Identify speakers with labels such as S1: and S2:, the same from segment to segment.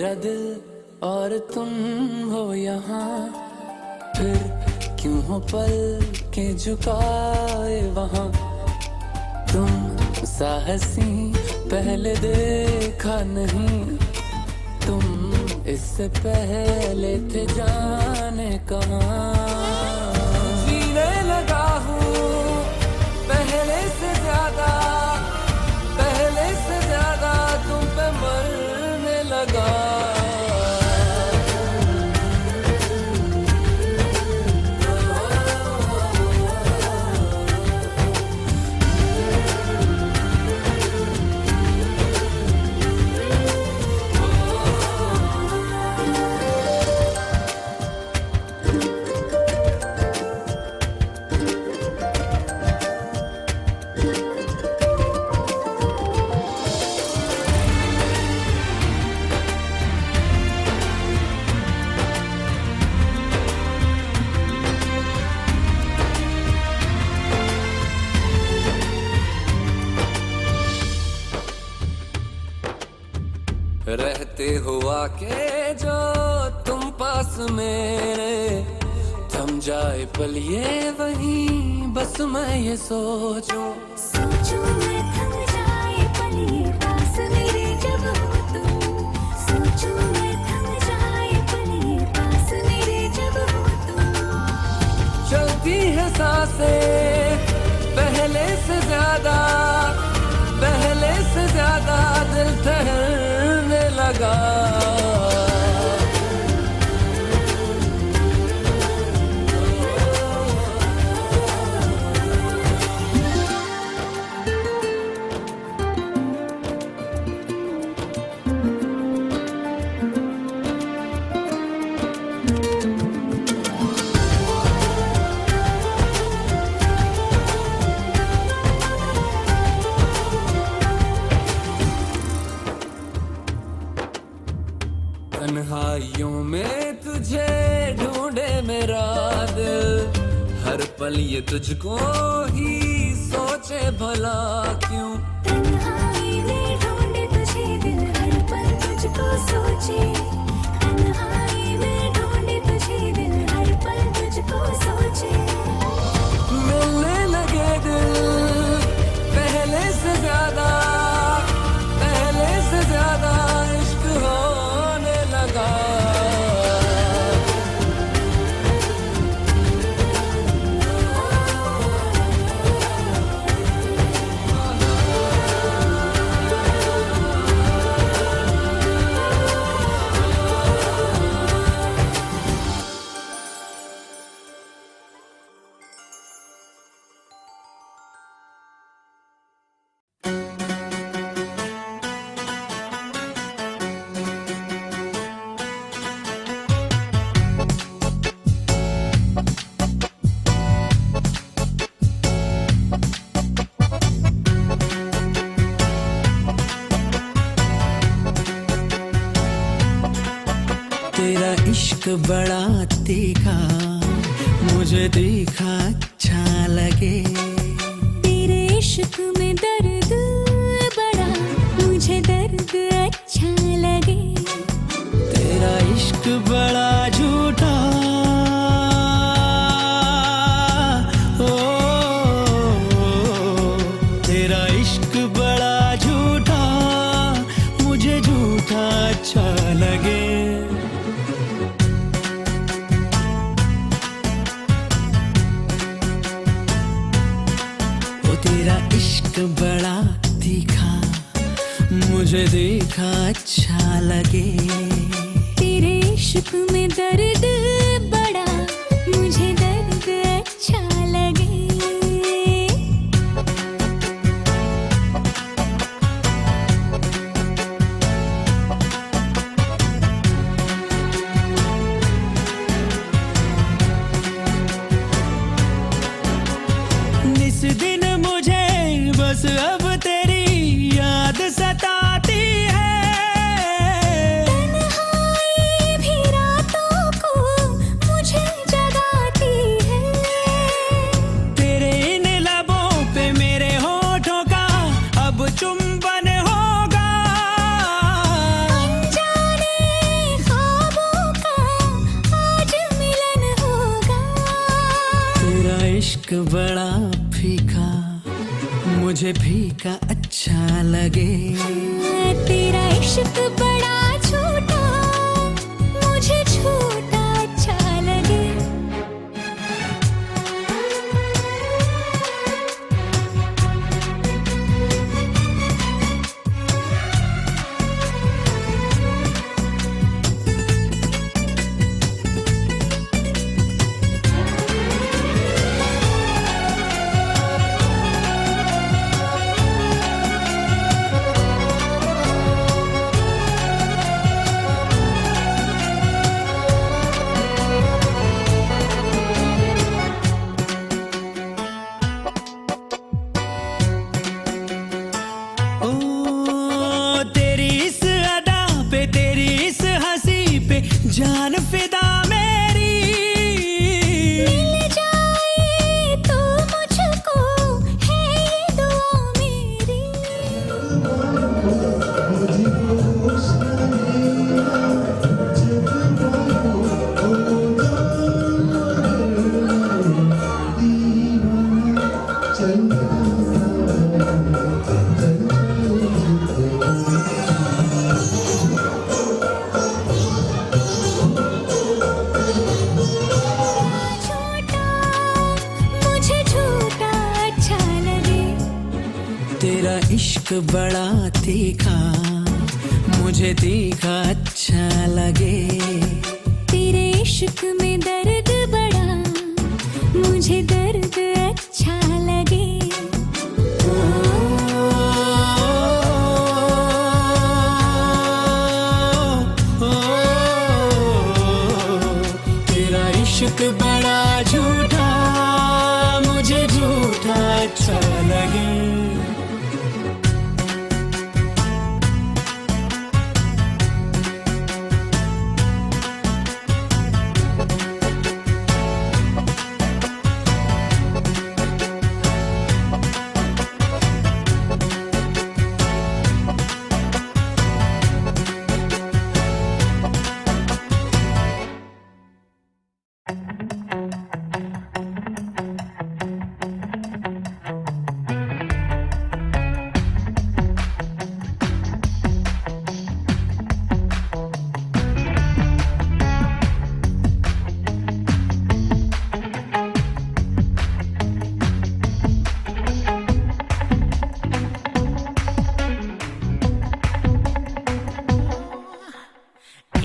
S1: मेरा दिल और तुम हो यहाँ, फिर क्यों हो पल के झुकाए वहाँ। तुम साहसी पहले देखा नहीं, तुम इससे पहले थे जाने कहाँ। जीने लगा हूँ पहले से ज्यादा, पहले से ज्यादा तुम पे मरने लगा। रहते हुआ के जो तुम पास मेरे, थम जाए पल ये वहीं बस मैं ये सोचूं
S2: मैं थम जाए पल ये पास मेरे जब हो तुम। सोचूं मैं थम जाए पल ये पास मेरे जब हो तुम।
S1: चलती है सांसें पहले से ज्यादा, पहले से ज्यादा दिल ठहरने लगा। तन्हाइयों में तुझे ढूंढे मेरा दिल, हर पल ये तुझको ही सोचे भला क्यों।
S2: तन्हाई में ढूंढे तुझे दिल, हर पल तुझको सोचे। तन्हाई में ढूंढे तुझे दिल, हर पल तुझको सोचे।
S1: मिलने लगे दिल पहले से ज्यादा, पहले से ज्यादा इश्क होने लगा। तेरा इश्क बड़ा तीखा, मुझे तीखा अच्छा लगे।
S2: तेरे इश्क में दर्द बड़ा, मुझे दर्द अच्छा लगे।
S1: तेरा इश्क बड़ा झूठा, ओ, तेरा इश्क बड़ा झूठा, मुझे झूठा अच्छा लगे। तेरा इश्क बड़ा तीखा, मुझे देखा अच्छा लगे।
S2: तेरे इश्क में दर्द बड़ा, मुझे दर्द अच्छा लगे।
S1: इस दिन मुझे बस अब तेरी याद सताती है।
S2: तन्हाई भी रातों को मुझे जगाती है।
S1: तेरे इन लबों पे मेरे होठों का अब चुंबन होगा।
S2: अनजाने
S1: इश्क बड़ा फीका, मुझे फीका अच्छा लगे।
S2: तेरा इश्क बड़ा झूठा, मुझे झूठा अच्छा लगे।
S1: ओ तेरी इस अदा पे, तेरी इस हंसी पे जान फिदा मेरी।
S2: मिल जाए तो मुझको है ये दुआ मेरी। झूठा, मुझे झूठा अच्छा लगे।
S1: तेरा इश्क बड़ा तीखा, मुझे तीखा अच्छा लगे।
S2: तेरे इश्क में दर्द बड़ा, मुझे दर्द अच्छा लगे।
S1: तेरा इश्क बड़ा झूठा, मुझे झूठा अच्छा लगे।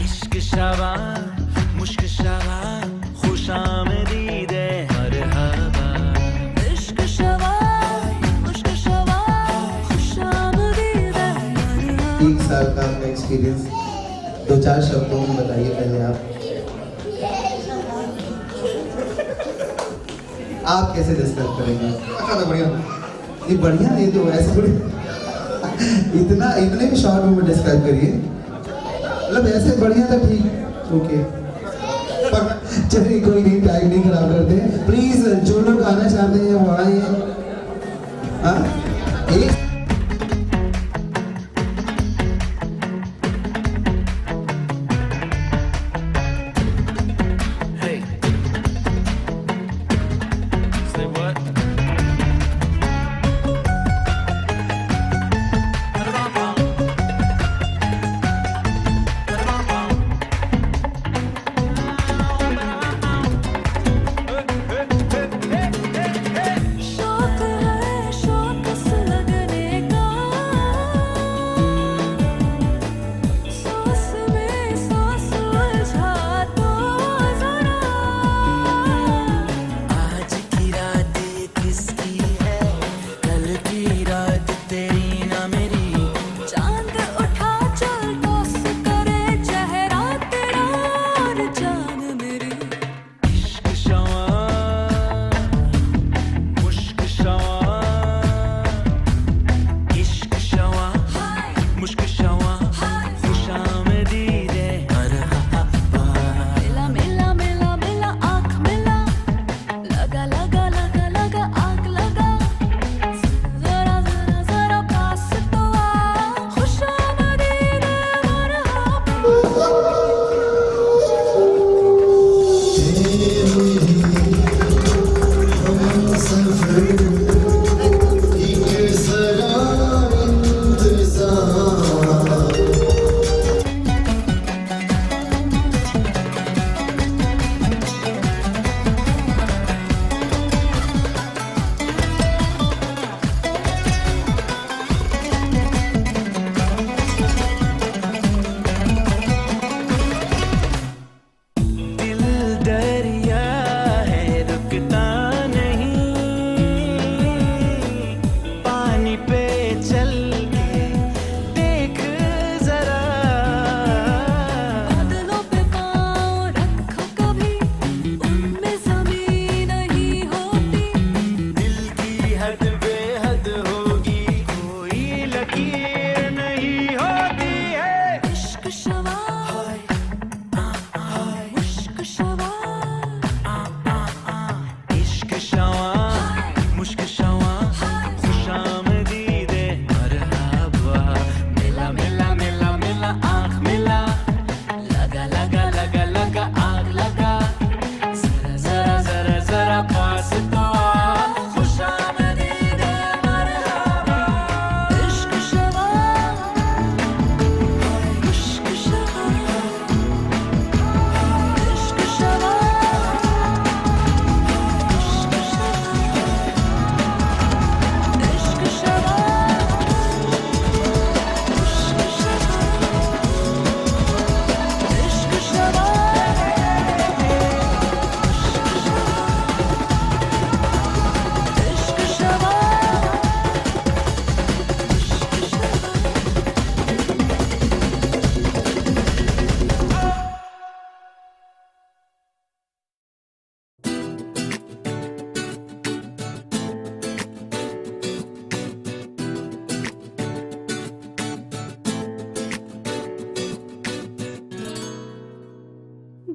S1: इश्क शबा मुश्क शबा खुशामदीद मरहबा।
S2: इश्क शवा, मुश्क शवा, खुशामदीद मरहबा।
S3: 1 साल का आपका एक्सपीरियंस 2-4 शब्दों में बताइए पहले आप कैसे डिस्कस करेंगे? अच्छा तो बढ़िया, ये बढ़िया नहीं तो ऐसे बढ़िया इतने भी शॉर्ट में डिस्क्राइब करिए, मतलब ऐसे बढ़िया था ठीक, ओके चलिए कोई नहीं, टाइम नहीं खराब करते। प्लीज जो लोग आना चाहते हैं वो आए। हाँ एक
S1: Hey. Say what?
S2: शौक है, शौक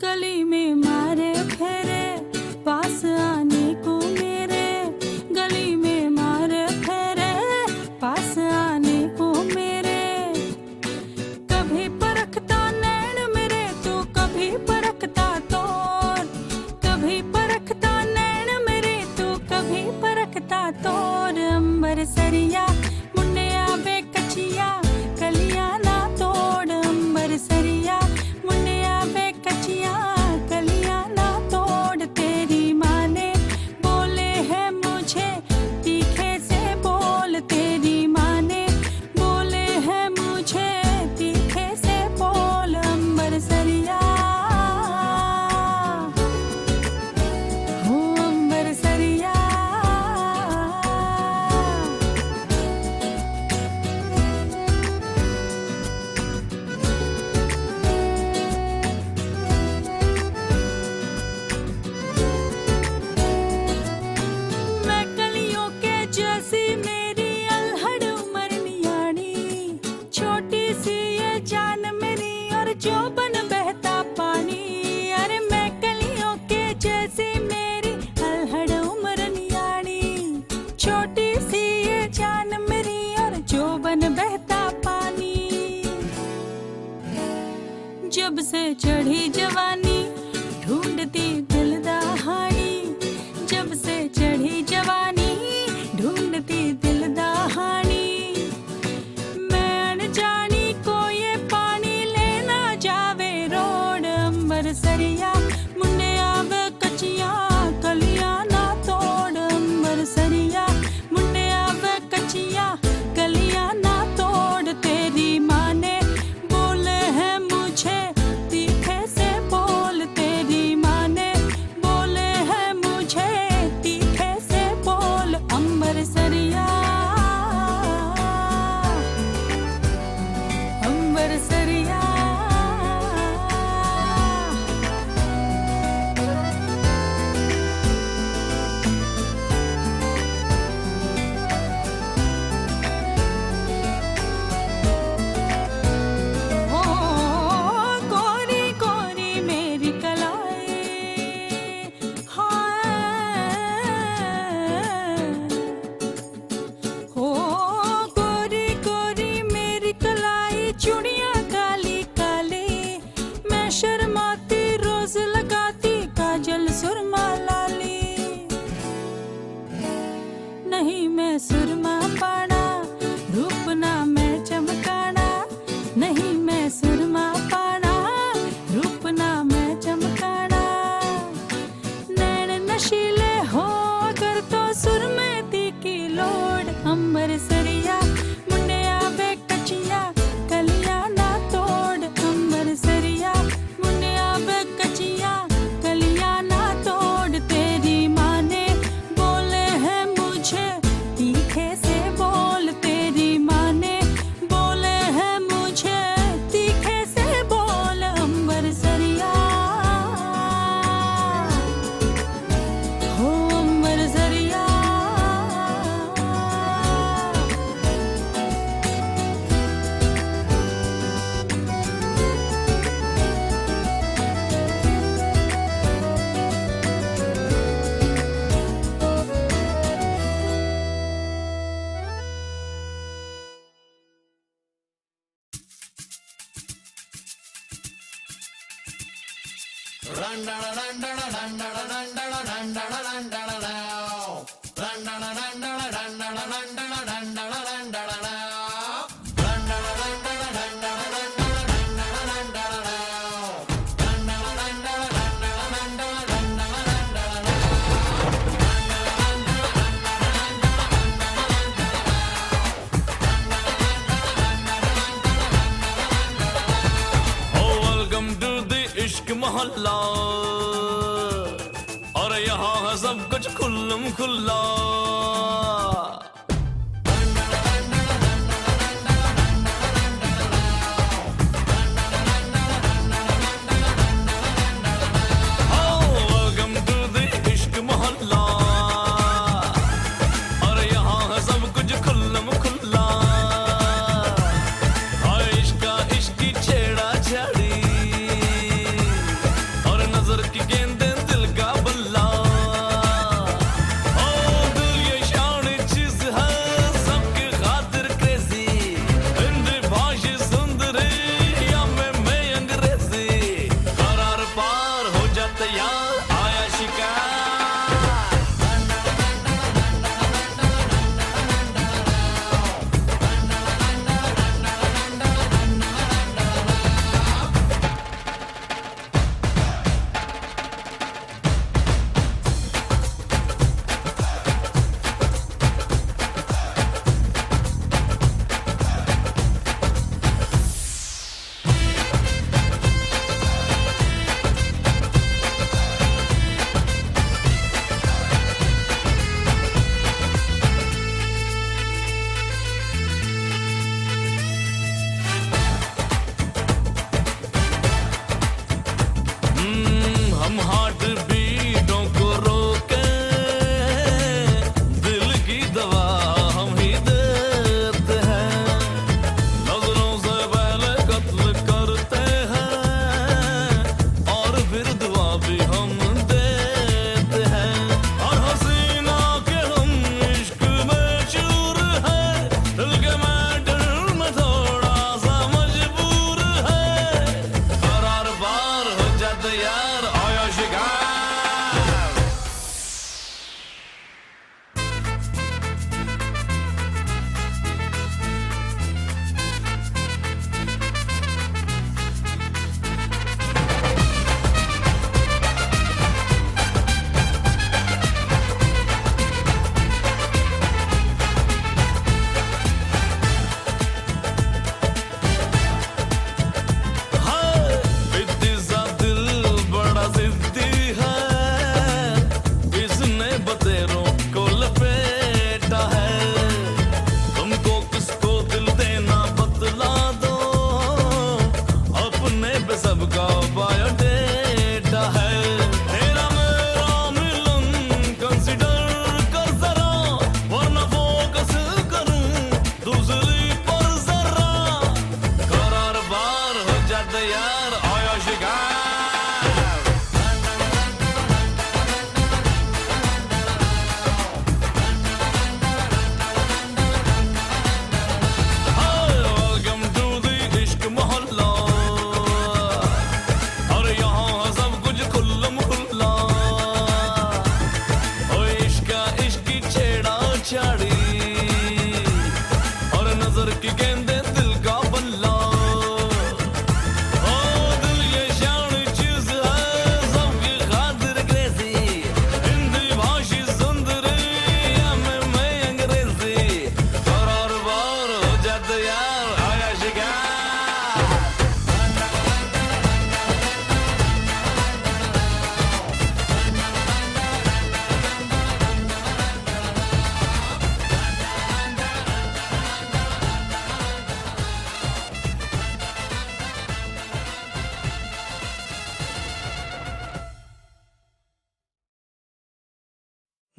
S2: गली में मारे फेरे पास आने को मेरे, गली में मारे फेरे पास आने को मेरे। कभी परखता नैन मेरे तो कभी परखता तोर, कभी परखता नैन मेरे तो कभी परखता तोर। अंबर सरिया मुन्ने आवे कचिया कलिया ना तोड़, अंबर सरिया मुन्ने आवे कचिया कलिया ना तोड़। तेरी माँ ने बोले है मुझे तीखे से बोल, तेरी माँ ने बोले है मुझे तीखे से बोल। अंबर सरिया हो अंबर सरिया। मैं कलियों के जैसी मेरी अल्हड़ उमर नियाणी, छोटी सी ये जान मेरी और जोबन बहता पानी। अरे मैं कलियों के जैसी मेरी अल्हड़ उमर नियाणी, छोटी सी ये जान मेरी और जोबन बहता पानी। जब से चढ़ी जवानी ढूंढती दिल दहाड़ी, जब से चढ़ी जवानी ढूंढती दिल दहाड़ी। मैं अनजानी को ये पानी लेना जावे रोड, अंबर सरिया मुन्ने आवे कचिया कलिया ना तोड़, अंबर सरिया मुन्ने आवे कचिया कलिया ना तोड़। तेरी माँ ने बोले है मुझे तीखे से बोल, तेरी माँ ने बोले है मुझे तीखे से बोल। अंबर सरिया अंबर सरिया। ओ गोरी गोरी मेरी कलाई हाय, हो गोरी गोरी मेरी कलाई चूड़ियां काली काली। मैं शर्माती रोज लगाती काजल सुरमा लाली, नहीं मैं सुरमा पाना रूप ना मैं चमकाना, नहीं मैं सुरमा पाना रूप ना मैं चमकाना। नैन नशीले हो अगर तो सुरमे की लोड, अंबर सरिया मुन्ने आवे कचिया कलिया ना तोड़, अंबर सरिया मुन्ने आवे कचिया कलिया ना तोड़। तेरी माँ ने बोले है मुझे तीखे से बोल, तेरी माँ ने बोले है मुझे तीखे से बोल। अंबर सरिया हो अंबर सरिया।
S1: वेलकम टू द इश्क मोहल्ला, और यहाँ है सब कुछ खुल्लम खुल्ला। वेलकम टू द इश्क मोहल्ला, और यहाँ है सब कुछ खुल्लम खुल्ला। इश्क इश्की छेड़ा छाड़ी, और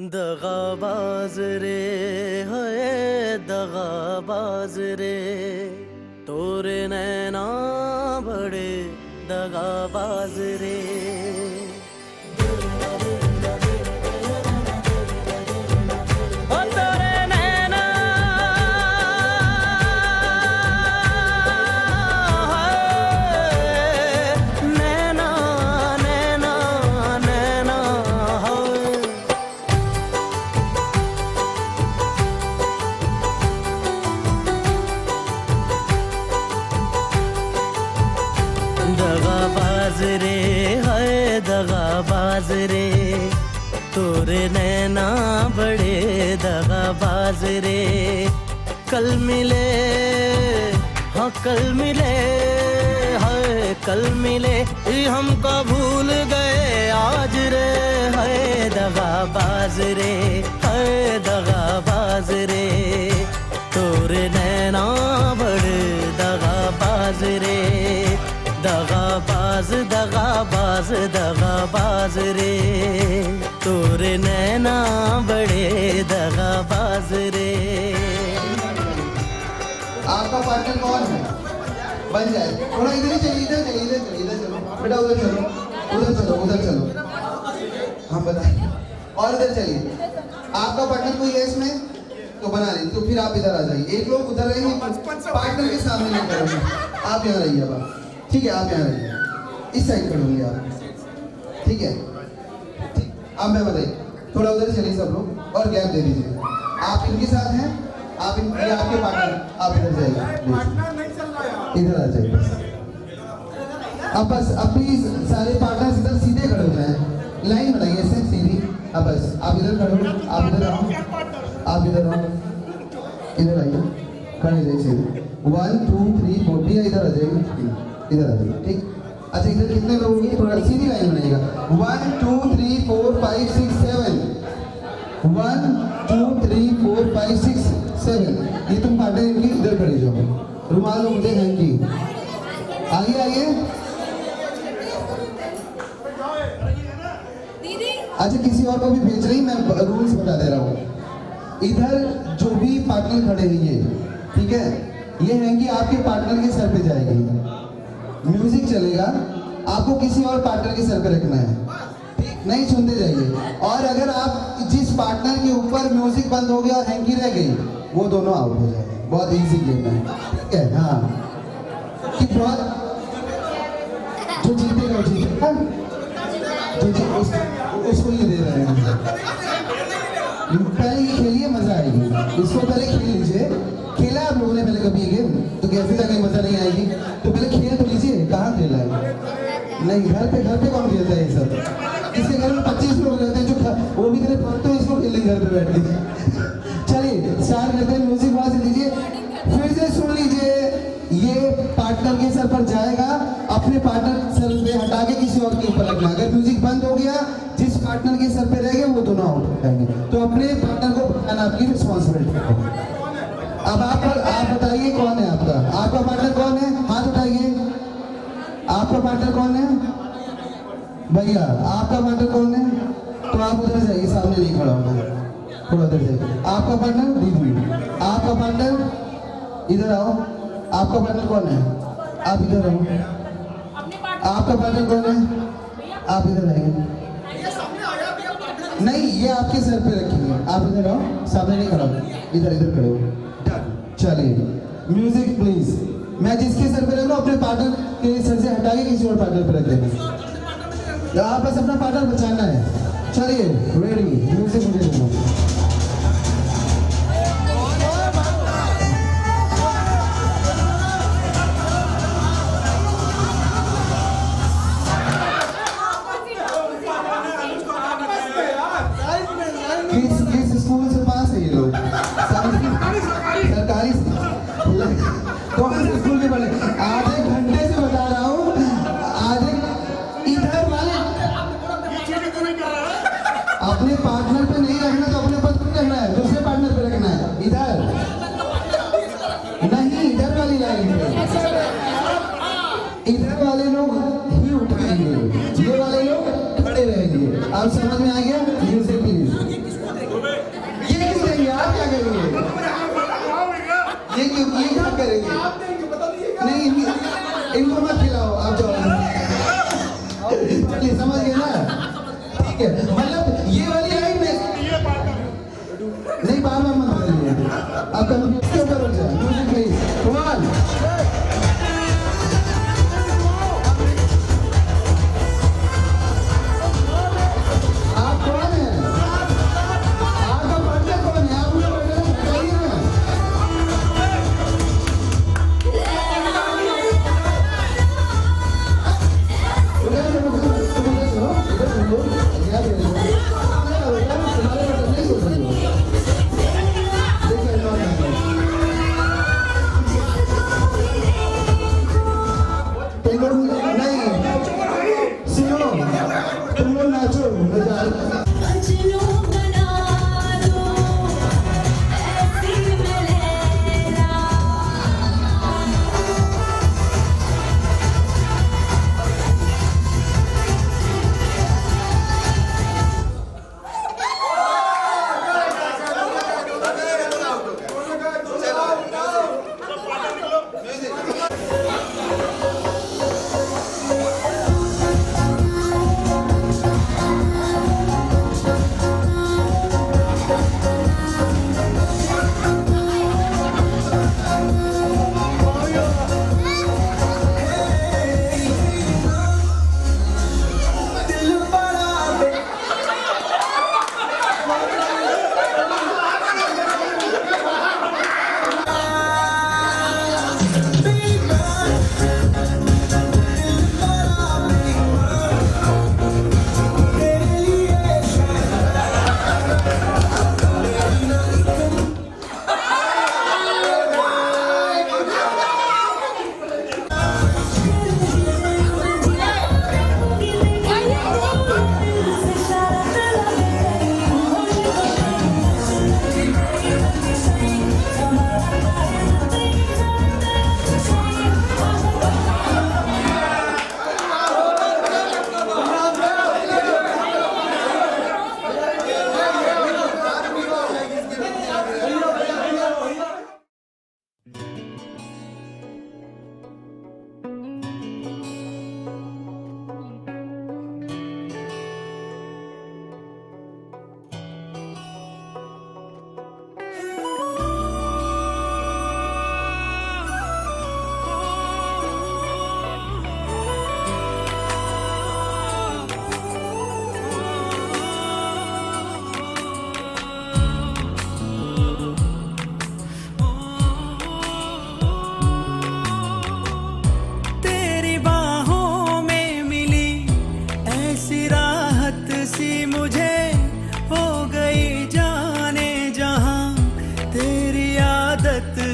S1: दगाबाज रे है दगाबाज रे तोरे नैना बड़े दगाबाज रे ओ तोरे नैना है, नैना नैना नैना है। दगाबाज रे है दगाबाज रे तोरे नैना बड़े दगाबाज रे कल मिले हाँ कल मिले है कल मिले ये हमको भूल गए आज रे है दगाबाज रे है दगाबाज रे तोरे नैना बड़े दगाबाज रे दगाबाज दगाबाज दगाबाज रे तोरे नैना बड़े दगाबाज रे।
S3: आपका पार्टनर कौन है? बन जाए थोड़ा इधर ही चलिए इधर चलिए इधर चलिए इधर चलो बेटा उधर चलो उधर चलो उधर चलो हाँ बताइए और इधर चलिए आपका पार्टनर कोई है इसमें तो बना लीजिए तो फिर आप इधर आ जाइए एक लोग उधर रहेंगे पार्टनर के सामने नहीं करोगे आप यहाँ रहिए अब ठीक है आप यहाँ रहिए इस साइड करोगे आप ठीक है ठीक अब मैं बताइए थोड़ा उधर चलिए सब लोग और गैप दे दीजिए आप इनके साथ हैं आप ये आपके पार्टनर आप इधर जाइए इधर आ जाइए अब बस अब प्लीज सारे पार्टनर्स इधर सीधे खड़े हो जाएं लाइन बनाइए ऐसे सीधी अब बस आप इधर खड़े हो आप इधर आओ आप इधर आओ इधर आइए खड़े जाइए सीधे 1 2 3 4 भैया इधर आ जाइए इधर आ जाइए ठीक अच्छा इधर कितने लोग होंगे थोड़ा सीधी लाइन बनाइएगा 1 2 3 4 5 6 7 1 2 3 4 5 6 7 ये तुम पार्टनर इनकी इधर खड़े जाओ रुमाल लोग मुझे थैंक यू आइए आइए अच्छा किसी और को भी भेज रही मैं रूल्स बता दे रहा हूँ इधर जो भी पार्टनर खड़े हैं ये ठीक है ये हैंगी आपके पार्टनर के सर पे जाएगी म्यूजिक चलेगा आपको किसी और पार्टनर के सर पे रखना है ठीक नहीं सुनते जाइए और अगर आप जिस पार्टनर के ऊपर म्यूजिक बंद हो गया और हैंकी रह गई वो दोनों आउट हो जाएंगे बहुत इजी गेम है ठीक है हाँ कि बहुत जो जीतेगा वो जीतेगा जो जीत उसको ये दे रहे हैं पहले ये खेलिए मजा आएगी इसको पहले खेल लीजिए खेला आप लोगों ने पहले कभी ये गेम तो कैसे था कहीं मजा नहीं आएगी तो पहले खेल तो लीजिए कहाँ खेला है नहीं घर पे कौन खेलता है ये सब इसके घर में 25 लोग रहते हैं जो वो भी तेरे तो इसको खेलेंगे घर पे बैठ के चलिए स्टार्ट करते हैं म्यूजिक वहां से लीजिए फिर से सुन लीजिए ये पार्टनर के सर पर जाएगा अपने पार्टनर सर पे हटा के किसी और के ऊपर रखना अगर म्यूजिक बंद हो गया जिस पार्टनर के सर पे रह गए वो दोनों आउट हो जाएंगे तो अपने पार्टनर को बताना आपकी रिस्पॉन्सिबिलिटी है अब आप बताइए कौन है आपका पार्टनर कौन है हाथ उठाइए आपका पार्टनर कौन है भैया आपका पार्टनर कौन है तो आप उधर जाइए सामने नहीं खड़ा होना थोड़ा उधर जाइए आपका पार्टनर दीदी आपका पार्टनर इधर आओ आपका पार्टनर कौन है आप इधर आओ आपका पार्टनर कौन है आप इधर आइए नहीं ये आपके सर पे रखेंगे आप इधर आओ सामने नहीं खड़ा इधर खड़े हो चलिए म्यूजिक प्लीज मैं जिसके सर पे रख लूँ अपने पार्टनर के सर से हटा के किसी और पार्टनर पे रख देंगे आप बस अपना पार्टनर बचाना है चलिए रेडी म्यूजिक मुझे दो किस स्कूल से पास है ये लोग सरकारी कौन से स्कूल के बड़े आधे घंटे से बता रहा हूँ आधे इधर वाले अपने पार्टनर पे नहीं रखना तो अपने पर रखना है दूसरे पार्टनर पे रखना है इधर नहीं इधर वाली लाइन पे इधर वाले लोग ही उठाएंगे ये वाले लोग खड़े रहेंगे आप समझ में आ गया म्यूजिक प्लीज करेंगे? नहीं इनको मत खिलाओ, आप जाओ। चलिए समझ गए ना? ठीक है, मतलब ये वाली लाइन में नहीं, बार बार मत करिए। अब कंप्यूटर के ऊपर रुक जाए। Music please. वन आप कौन है? आपका पार्टनर कौन है? आप मुझे बताइए ना।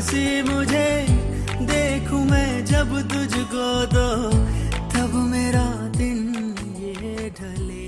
S1: सी मुझे देखूं मैं जब तुझको तो तब मेरा दिन ये ढले।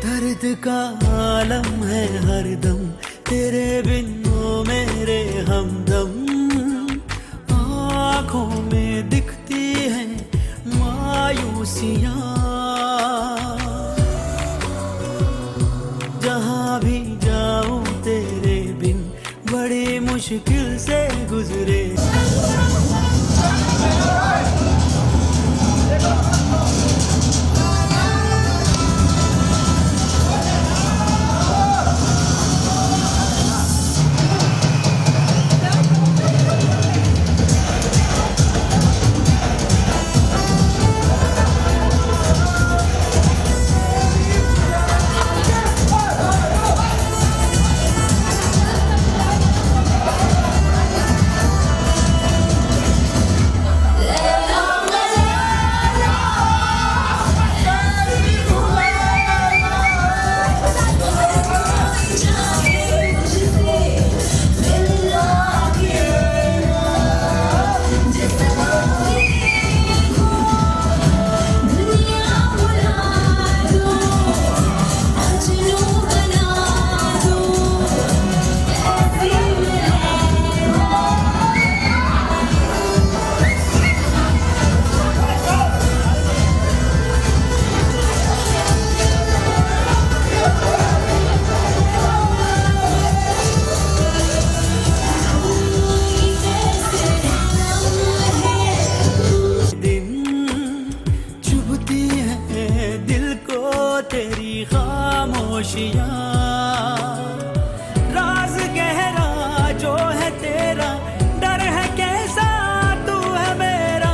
S1: दर्द का आलम है हरदम तेरे बिन ओ मेरे हमदम। आँखों में दिखती है मायूसियाँ, जहाँ भी जाऊँ तेरे बिन बड़ी मुश्किल से गुजरे
S4: राज गहरा जो है तेरा, डर है कैसा तू है मेरा।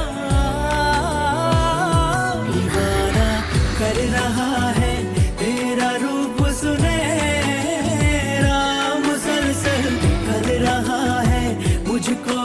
S4: दीवाना कर रहा है तेरा रूप सुनहरा, मुसलसल कर रहा है मुझको।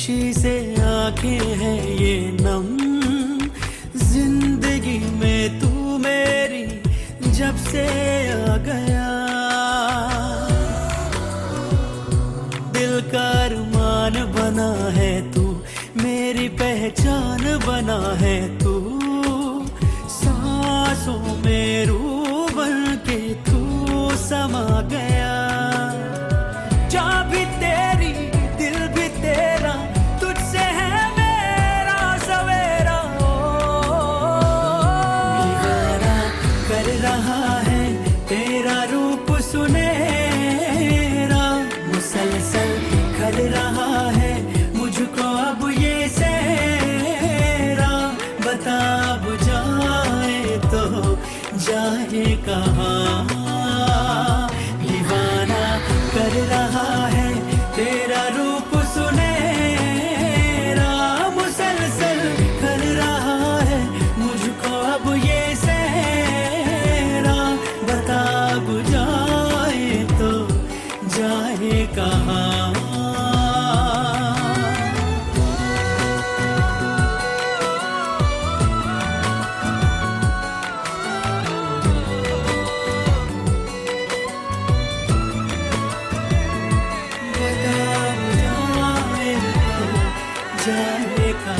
S4: खुशी से आंखें हैं ये नम, जिंदगी में तू मेरी जब से आ गया। दिल का अरमान बना है तू, मेरी पहचान बना है तू, सांसों में रूह बन के तू समा गया। जा भी तेरी दिल भी तेरा, तुझसे है मेरा सवेरा। दीवाना कर रहा है तेरा रूप सुनेरा, मुसलसल कर रहा है मुझको अब ये सेरा। बता अब जाए तो जाए कहाँ, दीवाना कर रहा है तेरा रूप सुनेरा, मुसलसल कर रहा है मुझको अब ये सेरा। बता अब जाए तो जाए कहाँ। जाने का